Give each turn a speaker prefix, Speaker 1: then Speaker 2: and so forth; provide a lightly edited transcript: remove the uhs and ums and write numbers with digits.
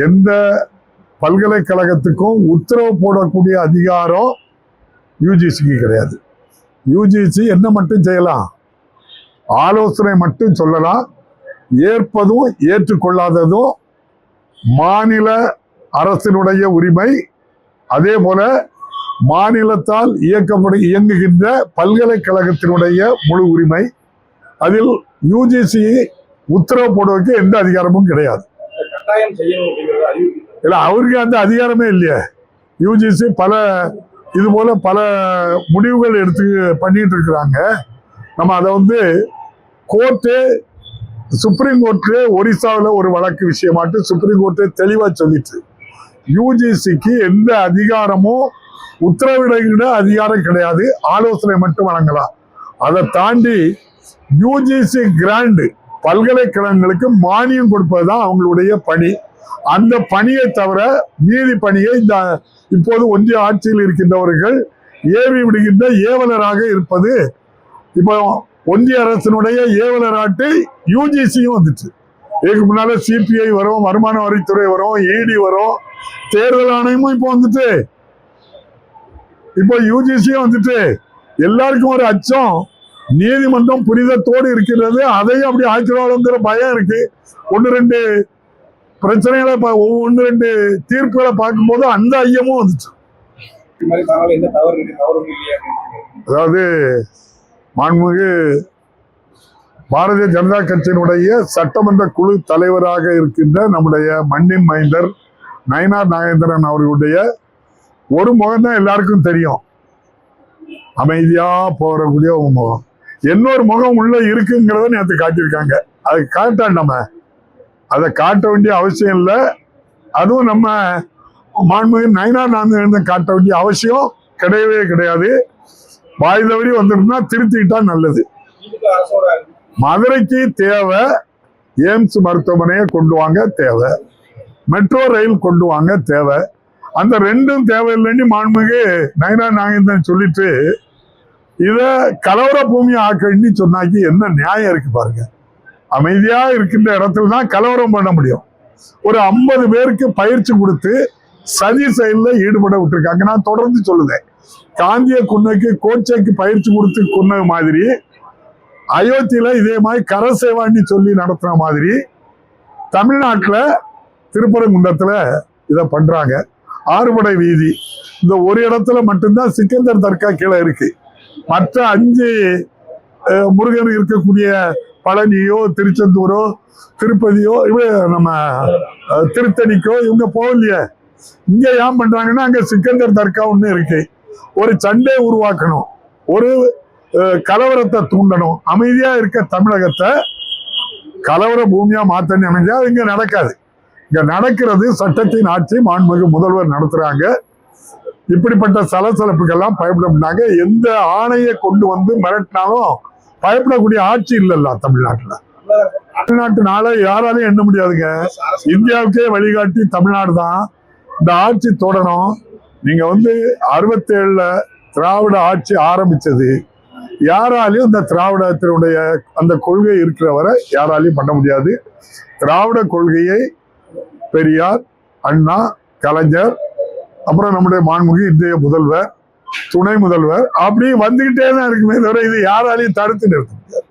Speaker 1: எந்த பல்கலைக்கழகத்துக்கும் உத்தரவு போடக்கூடிய அதிகாரம் யூஜிசிக்கு கிடையாது. யூஜிசி என்ன மட்டும் செய்யலாம், ஆலோசனை மட்டும் சொல்லலாம். ஏற்பதும் ஏற்றுக்கொள்ளாததும் மாநில அரசினுடைய உரிமை. அதே போல மாநிலத்தால் இயங்குகின்ற பல்கலைக்கழகத்தினுடைய முழு உரிமை. அதில் யூஜிசி உத்தரவு போடுவதற்கு எந்த அதிகாரமும் கிடையாது. இல்ல, அவருக்கு அந்த அதிகாரமே இல்லையே. யூஜிசி இது போல பல முடிவுகள் எடுத்து பண்ணிட்டு இருக்கிறாங்க. நம்ம அதை கோர்ட்டு, சுப்ரீம் கோர்ட்டு ஒரிசாவில் ஒரு வழக்கு விஷயமாட்டு சுப்ரீம் கோர்ட்டு தெளிவா சொல்லிட்டு, யூஜிசிக்கு எந்த அதிகாரமும் உத்தரவிடுகிற அதிகாரம் கிடையாது, ஆலோசனை மட்டும் வழங்கலாம். அதை தாண்டி யூஜிசி கிராண்ட் பல்கலைக்கழகங்களுக்கு மானியம் கொடுப்பதுதான் அவங்களுடைய பணி. அந்த பணியை தவிர மீதி பணியை இப்போது ஒன்றிய ஆட்சியில் இருக்கின்றவர்கள் ஏவி விடுகின்ற ஏவலராக இருப்பது. இப்போ ஒன்றிய அரசினுடைய ஏவலராட்டு யூஜிசியும் வந்துச்சு. இதுக்கு முன்னால சிபிஐ வரும், வருமான வரித்துறை வரும், இடி வரும், தேர்தல் ஆணையமும் இப்போ யூஜிசியும் எல்லாருக்கும் ஒரு அச்சம். நீதிமன்றம் புனிதத்தோடு இருக்கிறது, அதையும் அப்படி ஆக்கிரவாளுங்கிற பயம் இருக்கு. 1-2 பிரச்சனைகளை 1-2 தீர்ப்புகளை பார்க்கும்போது அந்த ஐயமும் வந்துச்சு. அதாவது மாண்புமிகு பாரதிய ஜனதா கட்சியினுடைய சட்டமன்ற குழு தலைவராக இருக்கின்ற நம்முடைய மண்ணின் மைந்தர் நயினார் நாகேந்திரன் அவர்களுடைய ஒரு முகம் தான் எல்லாருக்கும் தெரியும், அமைதியா போகக்கூடிய ஒரு முகம். இன்னொரு முகம் உள்ள இருக்குங்கிறத நேற்று காட்டியிருக்காங்க. அதை காட்டான், நம்ம அதை காட்ட வேண்டிய அவசியம் இல்லை. அதுவும் நம்ம மாண்புமிகு நயினார் நாகேந்திரன் காட்ட வேண்டிய அவசியம் கிடையவே கிடையாது. வாய் தவறி வந்துட்டுனா திருத்திக்கிட்டா நல்லது. மதுரைக்கு தேவை எய்ம்ஸ் மருத்துவமனையை கொண்டு வாங்க தேவை, மெட்ரோ ரயில் கொண்டு வாங்க தேவை. அந்த ரெண்டும் தேவையில்லைன்னு மாண்புமிகு நயினார் நாகேந்திரன் சொல்லிட்டு இத கலவர பூமி ஆக்கணும்னு சொன்னாக்கி என்ன நியாயம் இருக்கு பாருங்க. அமைதியா இருக்கின்ற இடத்துல தான் கலவரம் பண்ண முடியும். ஒரு 50 பேருக்கு பயிற்சி கொடுத்து சதி செயல்ல ஈடுபட விட்டுருக்காங்க. நான் தொடர்ந்து சொல்லுதேன், காந்திய குன்னைக்கு கோட்சைக்கு பயிற்சி கொடுத்து கொன்ன மாதிரி, அயோத்தியில இதே மாதிரி கரசேவான்னு சொல்லி நடத்துற மாதிரி தமிழ்நாட்டுல திருப்பரங்குன்றத்துல இதை பண்றாங்க. ஆறுபடை வீதி இந்த ஒரு இடத்துல மட்டும்தான் சிக்கந்தர் தர்கா கீழே இருக்கு. மற்ற 5 முருகன் இருக்கக்கூடிய பழனியோ திருச்செந்தூரோ திருப்பதியோ நம்ம திருத்தணிக்கோ இவங்க போகலையே. இங்க ஏன் பண்றாங்கன்னா அங்க சிக்கந்தர் தர்கா ஒண்ணு இருக்கு. ஒரு சண்டை உருவாக்கணும், ஒரு கலவரத்தை தூண்டணும். அமைதியா இருக்க தமிழகத்தை கலவர பூமியா மாத்த நினைஞ்சா இங்க நடக்காது. இங்க நடக்கிறது சட்டத்தின் ஆட்சி, மாண்புமிகு முதல்வர் நடத்துறாங்க. இப்படிப்பட்ட சலசலப்புக்கெல்லாம் பயப்படாங்க. எந்த ஆணையை கொண்டு வந்து மிரட்டினாலும் பயப்படக்கூடிய ஆட்சி இல்லைல்ல தமிழ்நாட்டுல. தமிழ்நாட்டுனால யாராலையும் எண்ண முடியாதுங்க. இந்தியாவுக்கே வழிகாட்டி தமிழ்நாடு தான். இந்த ஆட்சி தொடரும். நீங்க 67ல திராவிட ஆட்சி ஆரம்பிச்சது. யாராலையும் இந்த திராவிடத்தினுடைய அந்த கொள்கை இருக்கிற வரை யாராலையும் பண்ண முடியாது. திராவிட கொள்கையை பெரியார், அண்ணா, கலைஞர், அப்புறம் நம்முடைய மாண்புமிகு இன்றைய முதல்வர், துணை முதல்வர் அப்படி வந்துகிட்டே தான் இருக்குமே தவிர இது யாராலையும் தடுத்து நிறுத்த முடியாது.